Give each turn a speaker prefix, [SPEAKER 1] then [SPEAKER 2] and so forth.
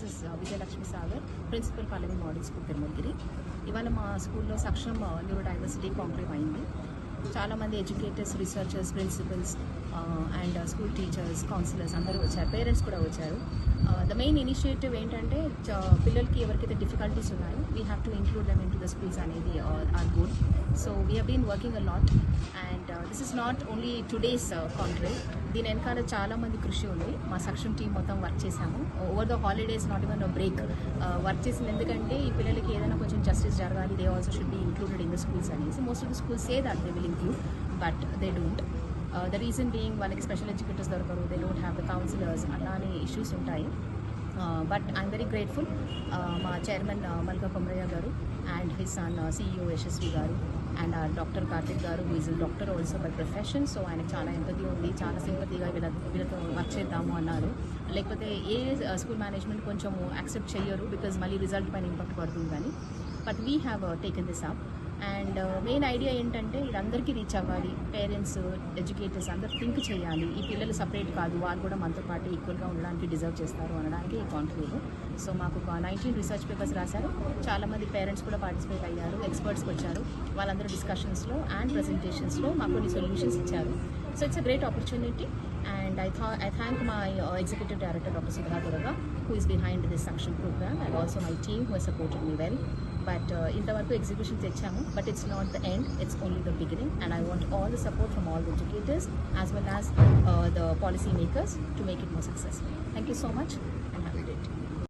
[SPEAKER 1] This is Vijayalakshmi Sagar, principal Pallavi model school Tirumalagiri. ఇవాళ మా స్కూల్లో సక్షం న్యూరో డైవర్సిటీ కాంక్లేవ్ అయింది. చాలామంది educators, researchers, principals and school teachers, counsellors అందరూ వచ్చారు, పేరెంట్స్ కూడా వచ్చారు. ద మెయిన్ ఇనిషియేటివ్ ఏంటంటే పిల్లలకి ఎవరికైతే డిఫికల్టీస్ ఉన్నాయో we have to include them into the schools అనేది our goal. So we have been working a lot and this is not only today's conclave. దీని వెనకాల చాలామంది కృషి ఉంది. మా సక్షం టీం మొత్తం వర్క్ చేశాము. Over the holidays, not even break work చేసింది. ఎందుకంటే ఈ పిల్లలకి ఏదైనా కొంచెం జస్టిస్ జరగాలి, they also should be included in the schools అనేసి. Most of the schools say that they will include, but they don't. The reason being వాళ్ళకి special educators దొరకరు, they don't have the counsellors, అలానే issues ఉంటాయి. But I'm very grateful మా chairman Malka Komaraiah garu and his son CEO Yashasvi garu and doctor Karthik garu, who is doctor also by profession. So ఆయనకు చాలా empathy ఉంది, చాలా సింపతిగా వీళ్ళతో వర్క్ చేద్దాము అన్నారు. లేకపోతే ఏ స్కూల్ మేనేజ్మెంట్ కొంచెం యాక్సెప్ట్ చేయరు, బికాజ్ మళ్ళీ రిజల్ట్ పైన ఇంపాక్ట్ పడుతుంది కానీ. But we have taken this up. And main idea ఏంటంటే ఇది అందరికీ రీచ్ అవ్వాలి. పేరెంట్స్, ఎడ్యుకేటర్స్ అందరూ థింక్ చేయాలి, ఈ పిల్లలు సపరేట్ కాదు, వాళ్ళు కూడా మనతో పాటు ఈక్వల్గా ఉండడానికి డిజర్వ్ చేస్తారు అనడానికి ఈ కాంక్లేవ్. సో మాకు 19 రీసెర్చ్ పేపర్స్ రాశారు. చాలామంది పేరెంట్స్ కూడా పార్టిసిపేట్ అయ్యారు, ఎక్స్పర్ట్స్ వచ్చారు. వాళ్ళందరూ డిస్కషన్స్లో అండ్ ప్రజెంటేషన్స్లో మాకు కొన్ని సొల్యూషన్స్ ఇచ్చారు. So it's a great opportunity, and I thank my Executive Director Dr. Sudha Durga, who is behind this Saksham program, and also my team who has supported me well. But intavaraku execution techamu, but it's not the end, it's only the beginning, and I want all the support from all the educators as well as the policy makers to make it more successful. Thank you so much.